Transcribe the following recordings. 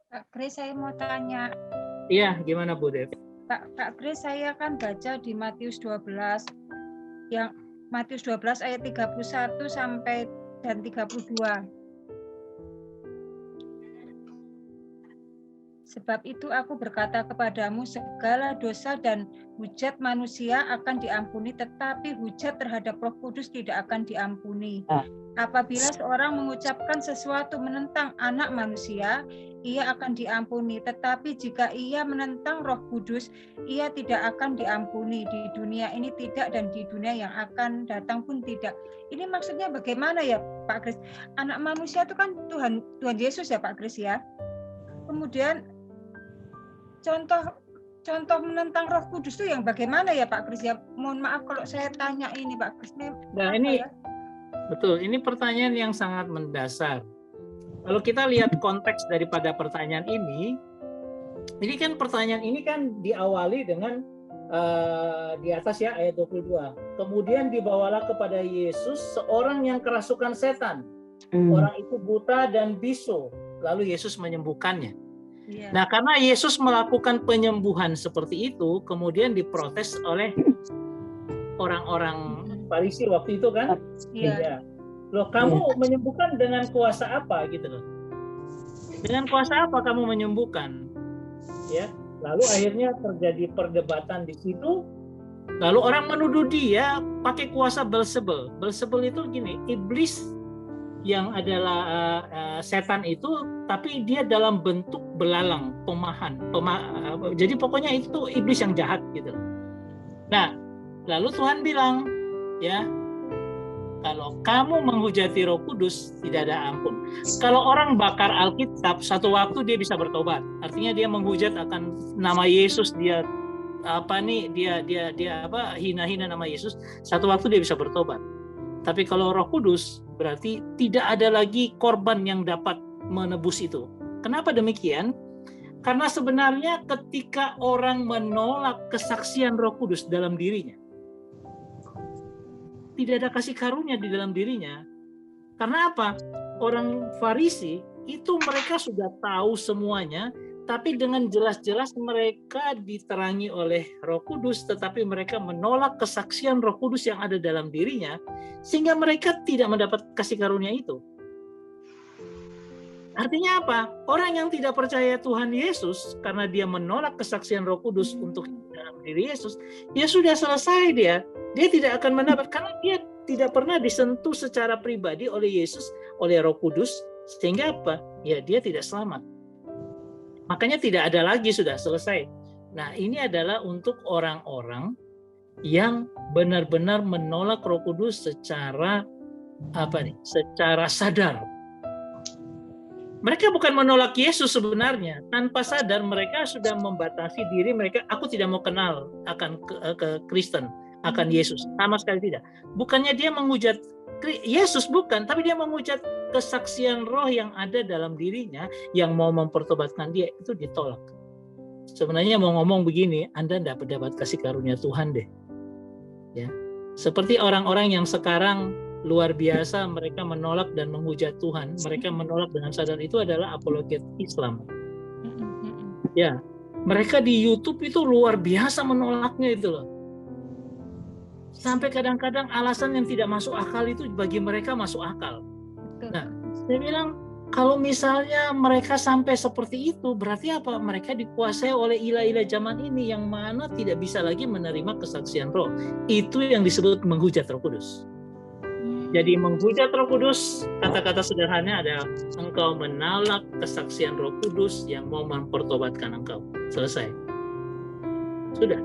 Kak Grace, saya mau tanya. Iya, gimana Bu Dev? Kak Grace, saya kan baca di Matius 12, yang Matius 12 ayat 31 sampai dan 32. Sebab itu aku berkata kepadamu, segala dosa dan hujat manusia akan diampuni, tetapi hujat terhadap Roh Kudus tidak akan diampuni. Apabila seorang mengucapkan sesuatu menentang anak manusia, ia akan diampuni. Tetapi jika ia menentang Roh Kudus, ia tidak akan diampuni. Di dunia ini tidak, dan di dunia yang akan datang pun tidak. Ini maksudnya bagaimana ya Pak Kris? Anak manusia itu kan Tuhan Yesus ya Pak Kris ya. Kemudian contoh menentang Roh Kudus itu yang bagaimana ya Pak Kris ya? Mohon maaf kalau saya tanya ini Pak Kris. Nah ini ya? Betul, ini pertanyaan yang sangat mendasar. Kalau kita lihat konteks daripada pertanyaan ini kan pertanyaan ini kan diawali dengan di atas ya ayat 22. Kemudian dibawalah kepada Yesus seorang yang kerasukan setan. Orang itu buta dan bisu. Lalu Yesus menyembuhkannya. Nah, karena Yesus melakukan penyembuhan seperti itu, kemudian diprotes oleh orang-orang Farisi waktu itu kan? Iya. Loh, kamu menyembuhkan dengan kuasa apa gitu loh? Dengan kuasa apa kamu menyembuhkan? Ya. Lalu akhirnya terjadi perdebatan di situ. Lalu orang menuduh dia pakai kuasa Beelzebul. Beelzebul itu gini, iblis yang adalah setan itu, tapi dia dalam bentuk belalang, jadi pokoknya itu iblis yang jahat gitu. Nah, lalu Tuhan bilang, ya, kalau kamu menghujati Roh Kudus tidak ada ampun. Kalau orang bakar Alkitab, satu waktu dia bisa bertobat. Artinya dia menghujat akan nama Yesus, dia hina-hina nama Yesus, satu waktu dia bisa bertobat. Tapi kalau Roh Kudus berarti tidak ada lagi korban yang dapat menebus itu. Kenapa demikian? Karena sebenarnya ketika orang menolak kesaksian Roh Kudus dalam dirinya, tidak ada kasih karunia di dalam dirinya. Karena apa? Orang Farisi itu mereka sudah tahu semuanya, tapi dengan jelas-jelas mereka diterangi oleh Roh Kudus, tetapi mereka menolak kesaksian Roh Kudus yang ada dalam dirinya, sehingga mereka tidak mendapat kasih karunia itu. Artinya apa? Orang yang tidak percaya Tuhan Yesus, karena dia menolak kesaksian Roh Kudus untuk dalam diri Yesus, ya sudah selesai dia. Dia tidak akan mendapat, karena dia tidak pernah disentuh secara pribadi oleh Yesus, oleh Roh Kudus, sehingga apa? Ya dia tidak selamat. Makanya tidak ada lagi, sudah selesai. Nah, ini adalah untuk orang-orang yang benar-benar menolak Roh Kudus secara secara sadar. Mereka bukan menolak Yesus sebenarnya. Tanpa sadar mereka sudah membatasi diri mereka. Aku tidak mau kenal akan ke Kristen, akan Yesus. Sama sekali tidak. Bukannya dia menghujat Yesus, bukan, tapi dia menghujat kesaksian Roh yang ada dalam dirinya yang mau mempertobatkan dia, itu ditolak. Sebenarnya mau ngomong begini, Anda tidak dapat kasih karunia Tuhan deh. Ya. Seperti orang-orang yang sekarang luar biasa, mereka menolak dan menghujat Tuhan, mereka menolak dengan sadar, itu adalah apologet Islam. Ya, mereka di YouTube itu luar biasa menolaknya itu loh. Sampai kadang-kadang alasan yang tidak masuk akal itu bagi mereka masuk akal. Nah, saya bilang kalau misalnya mereka sampai seperti itu, berarti apa? Mereka dikuasai oleh ilah-ilah zaman ini yang mana tidak bisa lagi menerima kesaksian Roh. Itu yang disebut menghujat Roh Kudus. Jadi menghujat Roh Kudus, kata-kata sederhananya adalah engkau menolak kesaksian Roh Kudus yang mau mempertobatkan engkau. Selesai. Sudah.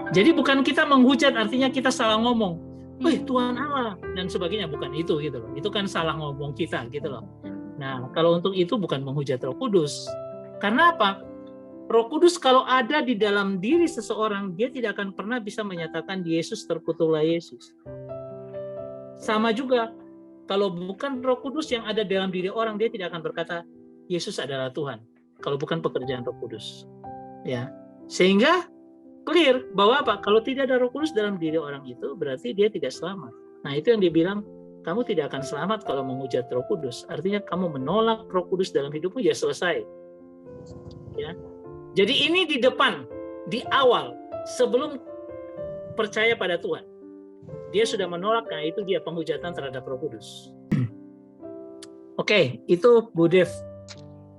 Jadi bukan kita menghujat, artinya kita salah ngomong. Wih, Tuhan Allah dan sebagainya, bukan itu gitu loh. Itu kan salah ngomong kita gitu loh. Nah, kalau untuk itu bukan menghujat Roh Kudus. Karena apa? Roh Kudus kalau ada di dalam diri seseorang, dia tidak akan pernah bisa menyatakan Yesus terkutuklah Yesus. Sama juga, kalau bukan Roh Kudus yang ada dalam diri orang, dia tidak akan berkata Yesus adalah Tuhan. Kalau bukan pekerjaan Roh Kudus. Ya. Sehingga clear bahwa apa? Kalau tidak ada Roh Kudus dalam diri orang itu, berarti dia tidak selamat. Nah, itu yang dibilang kamu tidak akan selamat kalau menghujat Roh Kudus. Artinya kamu menolak Roh Kudus dalam hidupmu, ya selesai. Ya. Jadi ini di depan, di awal, sebelum percaya pada Tuhan, dia sudah menolak. Nah, itu dia penghujatan terhadap Roh Kudus. Oke, itu Bu Dev.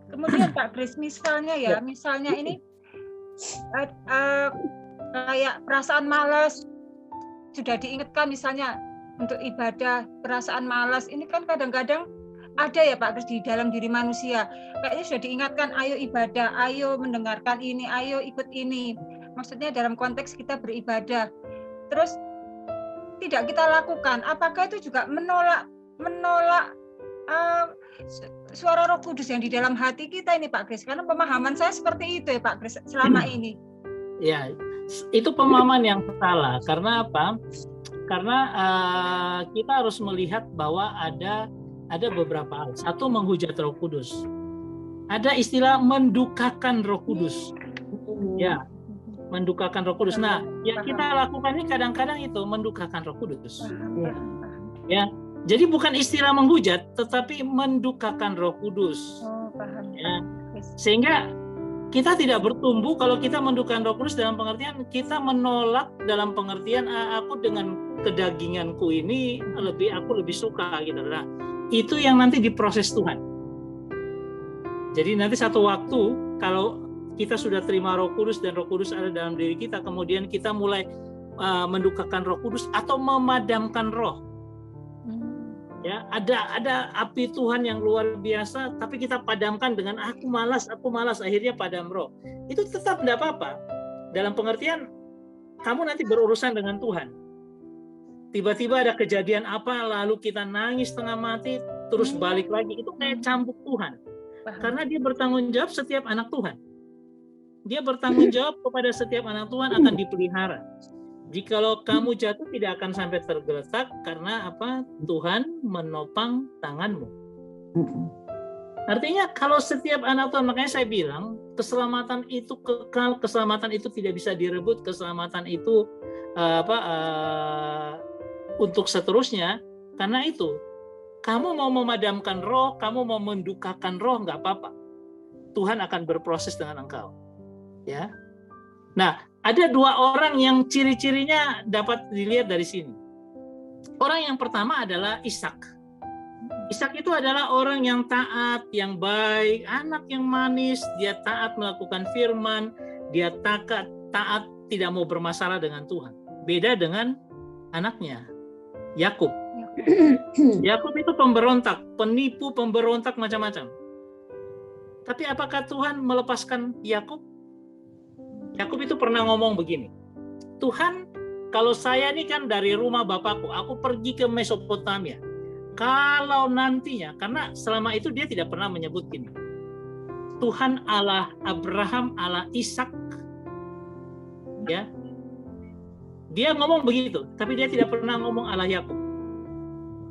Kemudian Pak Kris, misalnya misalnya ini kayak perasaan malas sudah diingatkan, misalnya untuk ibadah, perasaan malas ini kan kadang-kadang ada ya Pak Kris di dalam diri manusia. Kayaknya sudah diingatkan, ayo ibadah, ayo mendengarkan ini, ayo ikut ini. Maksudnya dalam konteks kita beribadah. Terus tidak kita lakukan. Apakah itu juga menolak suara Roh Kudus yang di dalam hati kita ini Pak Kris? Karena pemahaman saya seperti itu ya Pak Kris selama ini. Ya, itu pemahaman yang salah. Karena apa? Karena kita harus melihat bahwa ada beberapa hal. Satu, menghujat Roh Kudus. Ada istilah mendukakan Roh Kudus. Ya, mendukakan Roh Kudus. Nah, yang kita lakukan ini kadang-kadang itu mendukakan Roh Kudus. Ya, jadi bukan istilah menghujat, tetapi mendukakan Roh Kudus. Ya. Sehingga kita tidak bertumbuh kalau kita mendukakan Roh Kudus dalam pengertian kita menolak, dalam pengertian aku dengan kedaginganku ini aku lebih suka gitu. Nah, itu yang nanti diproses Tuhan. Jadi nanti satu waktu kalau kita sudah terima Roh Kudus dan Roh Kudus ada dalam diri kita, kemudian kita mulai mendukakan Roh Kudus atau memadamkan roh. Ya, ada api Tuhan yang luar biasa, tapi kita padamkan dengan aku malas, akhirnya padam roh. Itu tetap tidak apa-apa. Dalam pengertian kamu nanti berurusan dengan Tuhan. Tiba-tiba ada kejadian apa, lalu kita nangis setengah mati, terus balik lagi. Itu kayak cambuk Tuhan. Karena dia bertanggung jawab setiap anak Tuhan. Dia bertanggung jawab kepada setiap anak Tuhan akan dipelihara. Jikalau kamu jatuh tidak akan sampai tergeletak karena apa? Tuhan menopang tanganmu. Artinya kalau setiap anak Tuhan, makanya saya bilang keselamatan itu kekal, keselamatan itu tidak bisa direbut, keselamatan itu untuk seterusnya. Karena itu kamu mau memadamkan roh, kamu mau mendukakan roh, nggak apa-apa. Tuhan akan berproses dengan engkau. Ya. Nah, ada dua orang yang ciri-cirinya dapat dilihat dari sini. Orang yang pertama adalah Ishak. Ishak itu adalah orang yang taat, yang baik, anak yang manis, dia taat melakukan firman, dia taat tidak mau bermasalah dengan Tuhan. Beda dengan anaknya, Yakub. Yakub itu pemberontak, penipu, pemberontak macam-macam. Tapi apakah Tuhan melepaskan Yakub? Yakub itu pernah ngomong begini, Tuhan, kalau saya ini kan dari rumah bapakku, aku pergi ke Mesopotamia. Kalau nantinya, karena selama itu dia tidak pernah menyebut gini, Tuhan Allah Abraham, Allah Ishak, ya, dia ngomong begitu, tapi dia tidak pernah ngomong Allah Yakub.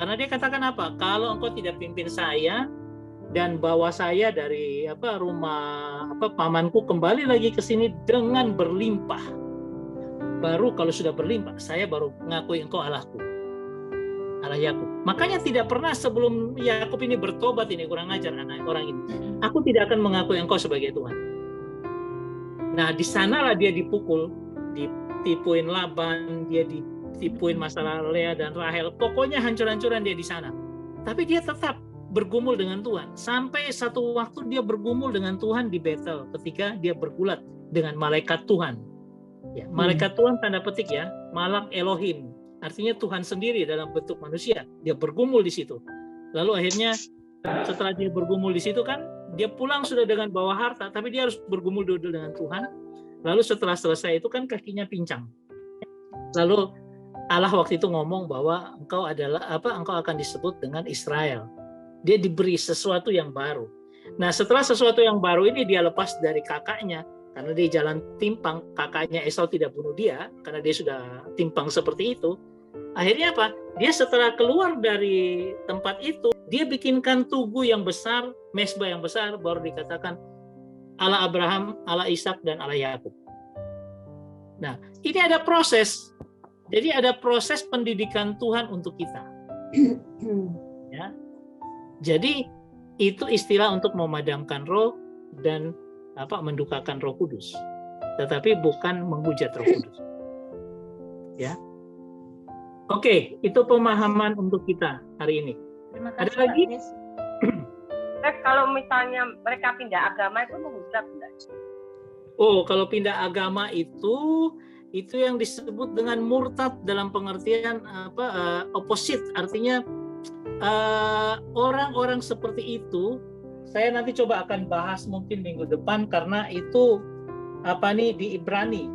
Karena dia katakan apa? Kalau engkau tidak pimpin saya dan bawa saya dari rumah pamanku kembali lagi ke sini dengan berlimpah, baru kalau sudah berlimpah saya baru mengakui engkau Allahku, Allah Yakub. Makanya tidak pernah sebelum Yakub ini bertobat, ini kurang ajar anak orang ini, aku tidak akan mengakui engkau sebagai Tuhan. Nah, di sanalah dia dipukul, ditipuin Laban, dia ditipuin masalah Lea dan Rahel, pokoknya hancur-hancuran dia di sana. Tapi dia tetap bergumul dengan Tuhan. Sampai satu waktu dia bergumul dengan Tuhan di Betel ketika dia bergulat dengan malaikat Tuhan. Ya, malaikat Tuhan tanda petik ya, malak Elohim. Artinya Tuhan sendiri dalam bentuk manusia. Dia bergumul di situ. Lalu akhirnya setelah dia bergumul di situ kan, dia pulang sudah dengan bawa harta, tapi dia harus bergumul dulu dengan Tuhan. Lalu setelah selesai itu kan kakinya pincang. Lalu Allah waktu itu ngomong bahwa engkau akan disebut dengan Israel. Dia diberi sesuatu yang baru. Nah, setelah sesuatu yang baru ini dia lepas dari kakaknya, karena dia jalan timpang, kakaknya Esau tidak bunuh dia, karena dia sudah timpang seperti itu. Akhirnya apa? Dia setelah keluar dari tempat itu, dia bikinkan tugu yang besar, mesbah yang besar, baru dikatakan Allah Abraham, Allah Ishak, dan Allah Yakub. Nah, ini ada proses. Jadi ada proses pendidikan Tuhan untuk kita. Ya. Jadi itu istilah untuk memadamkan roh dan mendukakan Roh Kudus. Tetapi bukan menghujat Roh Kudus. Ya. Oke, itu pemahaman untuk kita hari ini. Terima kasih, Ada lagi? Kalau misalnya mereka pindah agama itu menghujat enggak? Oh, kalau pindah agama itu yang disebut dengan murtad dalam pengertian opposite, artinya orang-orang seperti itu saya nanti coba akan bahas mungkin minggu depan karena itu di Ibrani